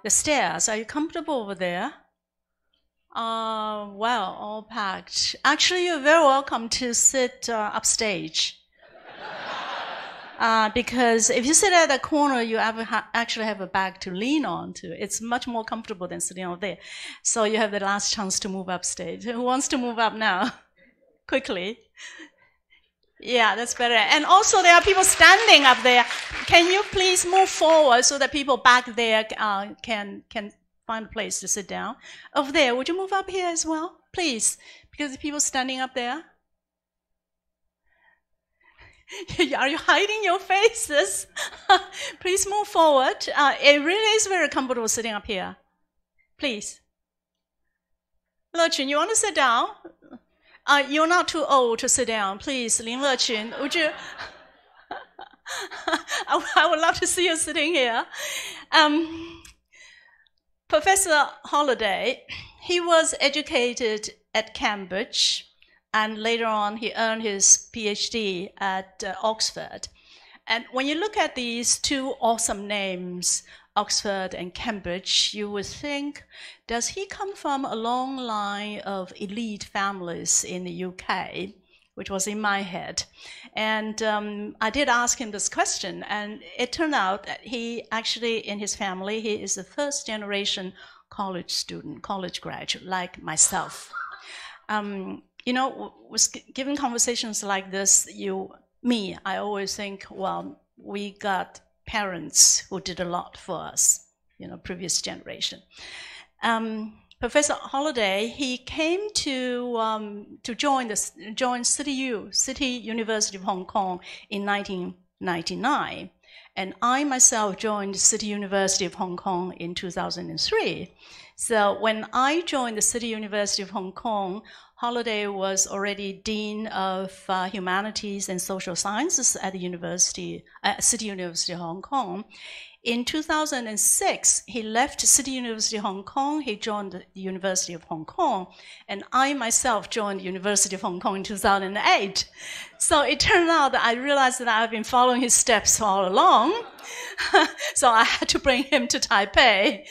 the stairs. Are you comfortable over there? Well, all packed. Actually, you're very welcome to sit upstage. Because if you sit at the corner, you actually have a back to lean on to. It's much more comfortable than sitting over there. So you have the last chance to move upstage. Who wants to move up now? Quickly. Yeah, that's better. And also there are people standing up there. Can you please move forward so that people back there can find a place to sit down? Over there, would you move up here as well? Please, because the people standing up there. Are you hiding your faces? Please move forward. It really is very comfortable sitting up here. Please. Lechun, you want to sit down? You're not too old to sit down. Please, Lin Lechun, would you? I would love to see you sitting here. Professor Holliday, he was educated at Cambridge, and later on he earned his PhD at Oxford. And when you look at these two awesome names, Oxford and Cambridge, you would think, does he come from a long line of elite families in the UK? Which was in my head. And I did ask him this question, and it turned out that he actually, in his family, he is a first generation college student, college graduate, like myself. You know, given conversations like this, I always think, well, we got parents who did a lot for us, you know, previous generation. Professor Holliday, he came to join City University of Hong Kong in 1999, and I myself joined City University of Hong Kong in 2003. So when I joined the City University of Hong Kong, Holliday was already Dean of Humanities and Social Sciences at the City University of Hong Kong. In 2006, he left City University of Hong Kong, he joined the University of Hong Kong, and I myself joined the University of Hong Kong in 2008. So it turned out that I realized that I've been following his steps all along, so I had to bring him to Taipei.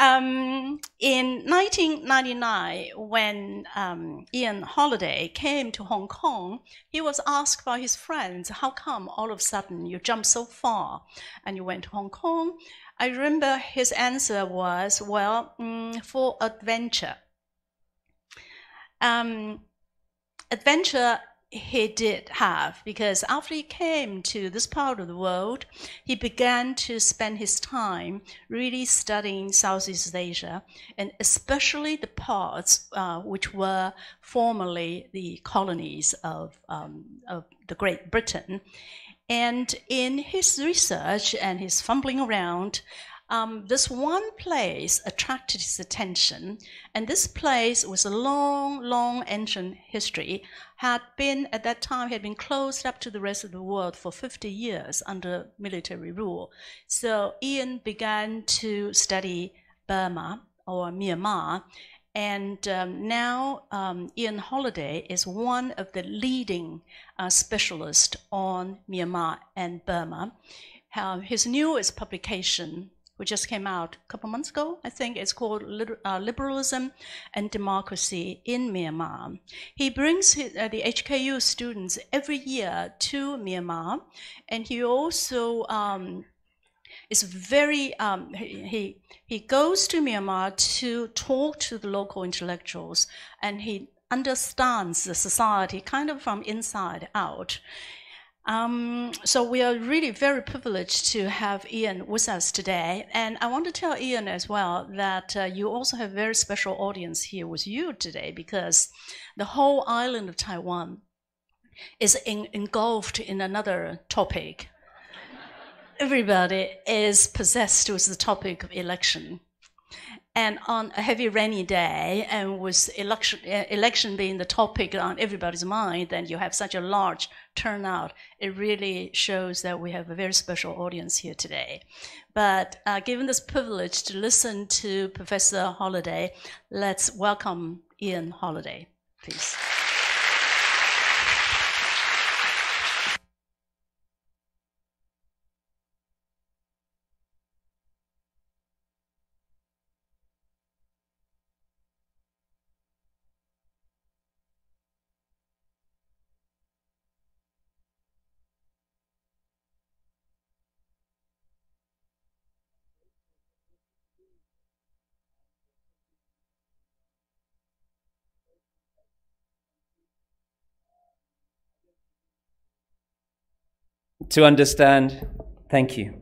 In 1999, when Ian Holliday came to Hong Kong, he was asked by his friends, how come all of a sudden you jumped so far and you went to Hong Kong? I remember his answer was, well, for adventure. Adventure he did have, because after he came to this part of the world, he began to spend his time really studying Southeast Asia, and especially the parts which were formerly the colonies of the Great Britain. And in his research and his fumbling around, this one place attracted his attention, and this place was a long, long ancient history, had been closed up to the rest of the world for 50 years under military rule. So Ian began to study Burma, or Myanmar, and now Ian Holliday is one of the leading specialists on Myanmar and Burma. His newest publication, which just came out a couple months ago, I think. It's called Liberalism and Democracy in Myanmar. He brings the HKU students every year to Myanmar, and he also is very, he goes to Myanmar to talk to the local intellectuals, and he understands the society kind of from inside out. So we are really very privileged to have Ian with us today. And I want to tell Ian as well that you also have a very special audience here with you today, because the whole island of Taiwan is engulfed in another topic. Everybody is possessed with the topic of election. And on a heavy rainy day, and with election being the topic on everybody's mind, then you have such a large turnout. It really shows that we have a very special audience here today. But given this privilege to listen to Professor Holliday, let's welcome Ian Holliday, please. to understand, thank you.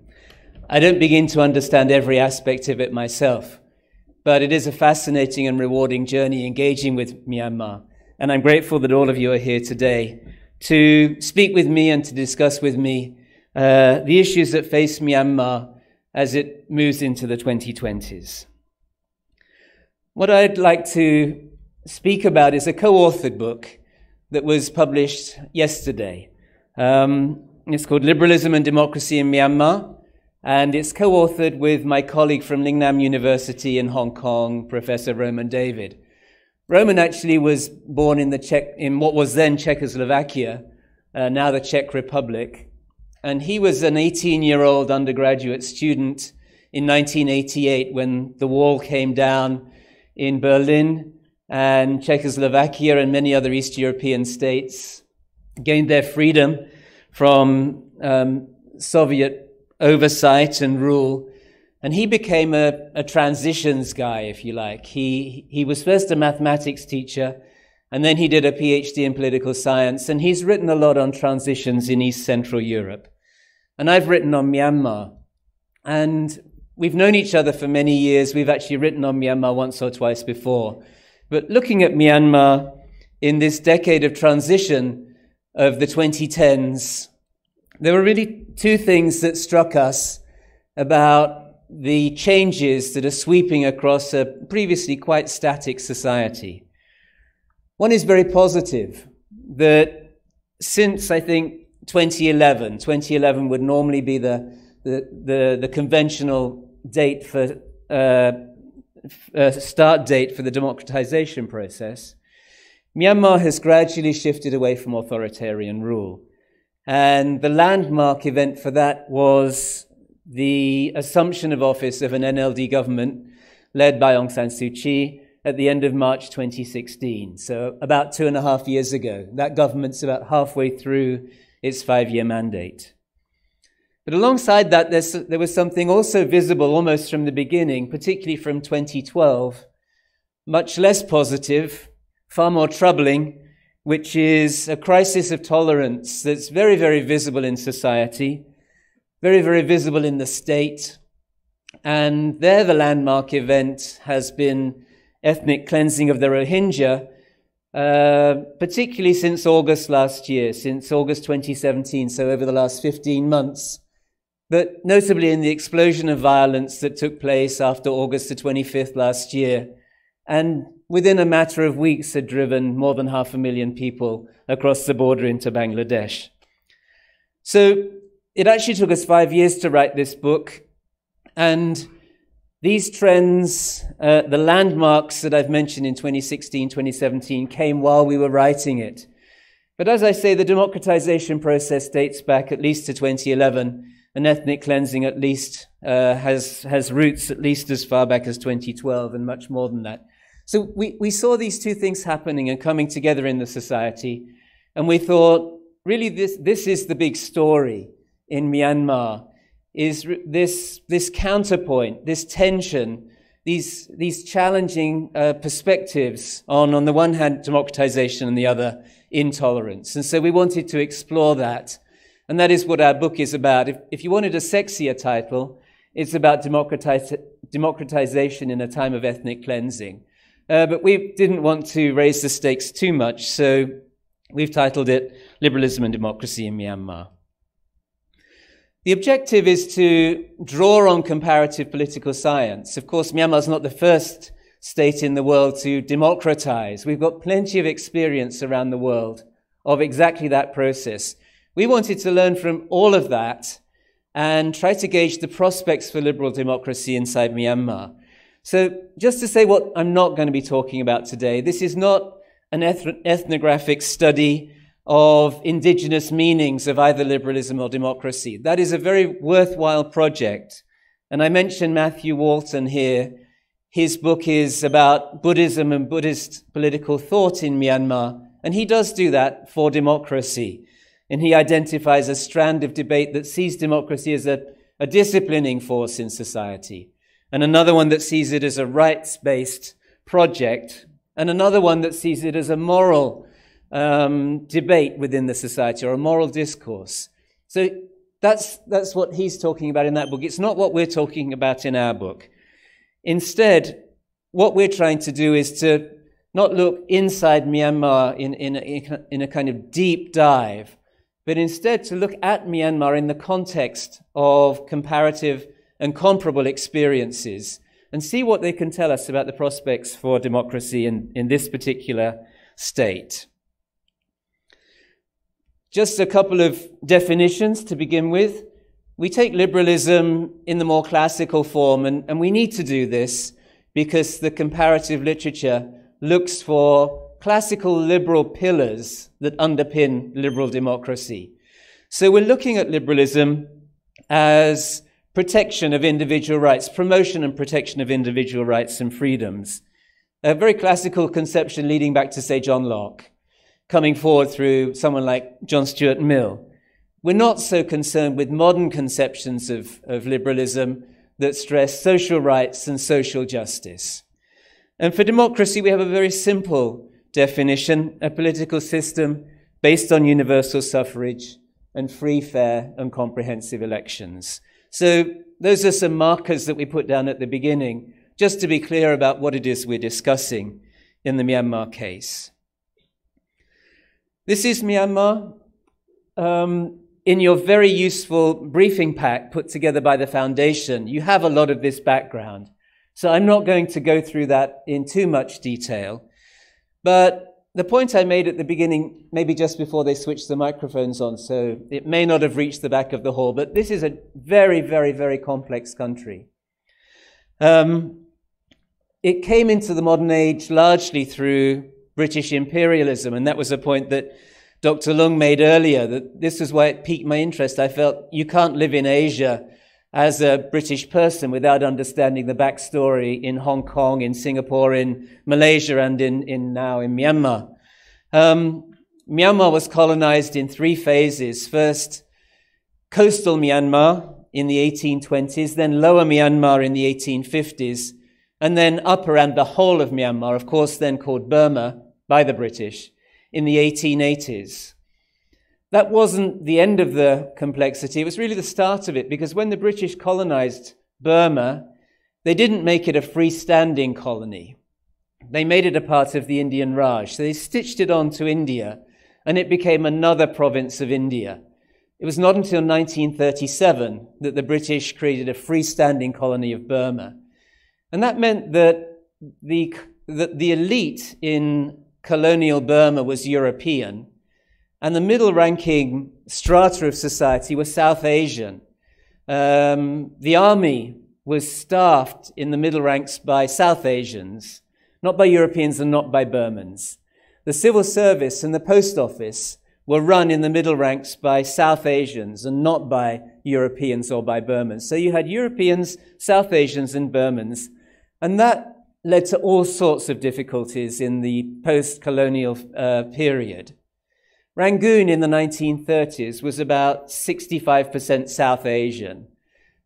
I don't begin to understand every aspect of it myself, but it is a fascinating and rewarding journey engaging with Myanmar. And I'm grateful that all of you are here today to speak with me and to discuss with me the issues that face Myanmar as it moves into the 2020s. What I'd like to speak about is a co-authored book that was published yesterday. It's called Liberalism and Democracy in Myanmar, and it's co-authored with my colleague from Lingnan University in Hong Kong, Professor Roman David. Roman actually was born in what was then Czechoslovakia, now the Czech Republic, and he was an 18-year-old undergraduate student in 1988 when the wall came down in Berlin, and Czechoslovakia and many other East European states gained their freedom from Soviet oversight and rule. And he became a transitions guy, if you like. He was first a mathematics teacher, and then he did a PhD in political science, and he's written a lot on transitions in East Central Europe. And I've written on Myanmar. And we've known each other for many years. We've actually written on Myanmar once or twice before. But looking at Myanmar in this decade of transition of the 2010s, there were really two things that struck us about the changes that are sweeping across a previously quite static society. One is very positive, that since, I think, 2011 would normally be the conventional date for start date for the democratization process, Myanmar has gradually shifted away from authoritarian rule. And the landmark event for that was the assumption of office of an NLD government led by Aung San Suu Kyi at the end of March 2016, so about 2.5 years ago. That government's about halfway through its 5-year mandate. But alongside that, there was something also visible almost from the beginning, particularly from 2012, much less positive, far more troubling, which is a crisis of tolerance that's very, very visible in society, very, very visible in the state. And there the landmark event has been ethnic cleansing of the Rohingya, particularly since August last year, since August 2017, so over the last 15 months. But notably in the explosion of violence that took place after August the 25th last year, and within a matter of weeks had driven more than 500,000 people across the border into Bangladesh. So it actually took us 5 years to write this book, and these trends, the landmarks that I've mentioned in 2016, 2017, came while we were writing it. But as I say, the democratization process dates back at least to 2011, and ethnic cleansing at least has roots at least as far back as 2012 and much more than that. So we saw these two things happening and coming together in the society, and we thought, really this is the big story in Myanmar, is this counterpoint, this tension, these challenging perspectives on the one hand democratization and the other intolerance. And so we wanted to explore that. And that is what our book is about. If you wanted a sexier title, it's about democratization in a time of ethnic cleansing. But we didn't want to raise the stakes too much, so we've titled it Liberalism and Democracy in Myanmar. The objective is to draw on comparative political science. Of course, Myanmar is not the first state in the world to democratize. We've got plenty of experience around the world of exactly that process. We wanted to learn from all of that and try to gauge the prospects for liberal democracy inside Myanmar. So just to say what I'm not going to be talking about today, this is not an ethnographic study of indigenous meanings of either liberalism or democracy. That is a very worthwhile project. And I mentioned Matthew Walton here. His book is about Buddhism and Buddhist political thought in Myanmar. And he does do that for democracy. And he identifies a strand of debate that sees democracy as a disciplining force in society, and another one that sees it as a rights-based project, and another one that sees it as a moral debate within the society, or a moral discourse. So that's what he's talking about in that book. It's not what we're talking about in our book. Instead, what we're trying to do is to not look inside Myanmar in a kind of deep dive, but instead to look at Myanmar in the context of comparative and comparable experiences and see what they can tell us about the prospects for democracy in this particular state. Just a couple of definitions to begin with. We take liberalism in the more classical form, and we need to do this because the comparative literature looks for classical liberal pillars that underpin liberal democracy. So we're looking at liberalism as protection of individual rights, promotion and protection of individual rights and freedoms. A very classical conception leading back to, say, John Locke, coming forward through someone like John Stuart Mill. We're not so concerned with modern conceptions of liberalism that stress social rights and social justice. And for democracy, we have a very simple definition, a political system based on universal suffrage and free, fair, and comprehensive elections. So those are some markers that we put down at the beginning, just to be clear about what it is we're discussing in the Myanmar case. This is Myanmar. In your very useful briefing pack put together by the Foundation, you have a lot of this background. So I'm not going to go through that in too much detail. But the point I made at the beginning, maybe just before they switched the microphones on, so it may not have reached the back of the hall, but this is a very, very, very complex country. It came into the modern age largely through British imperialism, and that was a point that Dr. Lung made earlier, that this is why it piqued my interest. I felt you can't live in Asia as a British person without understanding the backstory in Hong Kong, in Singapore, in Malaysia, and now in Myanmar. Myanmar was colonized in three phases. First, coastal Myanmar in the 1820s, then lower Myanmar in the 1850s, and then upper and the whole of Myanmar, of course, then called Burma by the British, in the 1880s. That wasn't the end of the complexity. It was really the start of it, because when the British colonized Burma, they didn't make it a freestanding colony. They made it a part of the Indian Raj. So they stitched it on to India, and it became another province of India. It was not until 1937 that the British created a freestanding colony of Burma. And that meant that the elite in colonial Burma was European, and the middle-ranking strata of society was South Asian. The army was staffed in the middle ranks by South Asians, not by Europeans and not by Burmans. The civil service and the post office were run in the middle ranks by South Asians and not by Europeans or by Burmans. So you had Europeans, South Asians, and Burmans, and that led to all sorts of difficulties in the post-colonial period. Rangoon in the 1930s was about 65% South Asian,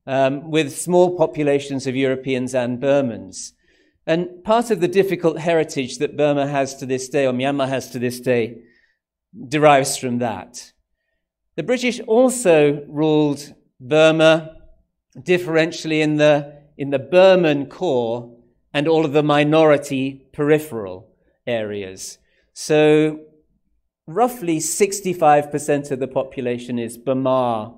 with small populations of Europeans and Burmans. And part of the difficult heritage that Burma has to this day, or Myanmar has to this day, derives from that. The British also ruled Burma differentially in the Burman core and all of the minority peripheral areas. So roughly 65% of the population is Myanmar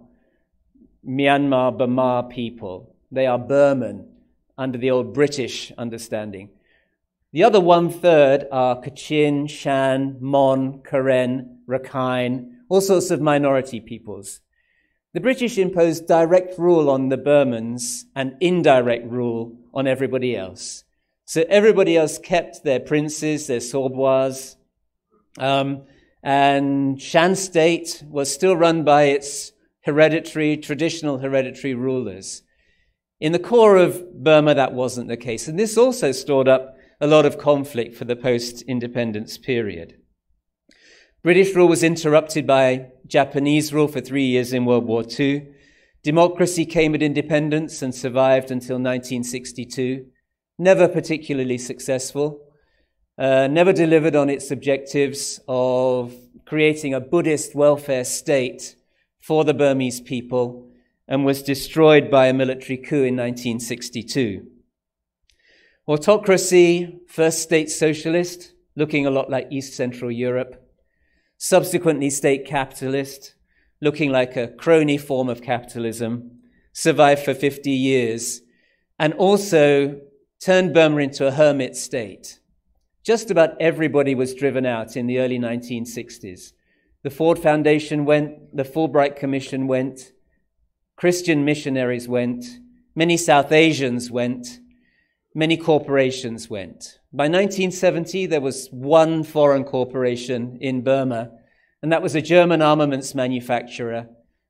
Burma people. They are Burman under the old British understanding. The other 1/3 are Kachin, Shan, Mon, Karen, Rakhine, all sorts of minority peoples. The British imposed direct rule on the Burmans and indirect rule on everybody else. So everybody else kept their princes, their sorbouas, and Shan state was still run by its traditional hereditary rulers. In the core of Burma, that wasn't the case. And this also stored up a lot of conflict for the post-independence period. British rule was interrupted by Japanese rule for 3 years in World War II. Democracy came at independence and survived until 1962. Never particularly successful. Never delivered on its objectives of creating a Buddhist welfare state for the Burmese people and was destroyed by a military coup in 1962. Autocracy, first state socialist, looking a lot like East Central Europe, subsequently state capitalist, looking like a crony form of capitalism, survived for 50 years, and also turned Burma into a hermit state. Just about everybody was driven out in the early 1960s. The Ford Foundation went, the Fulbright Commission went, Christian missionaries went, many South Asians went, many corporations went. By 1970, there was one foreign corporation in Burma, and that was a German armaments manufacturer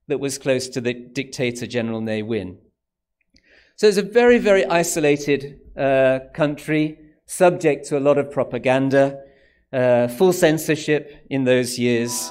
that was close to the dictator General Ne Win. So it's a very, very isolated country, subject to a lot of propaganda, full censorship in those years.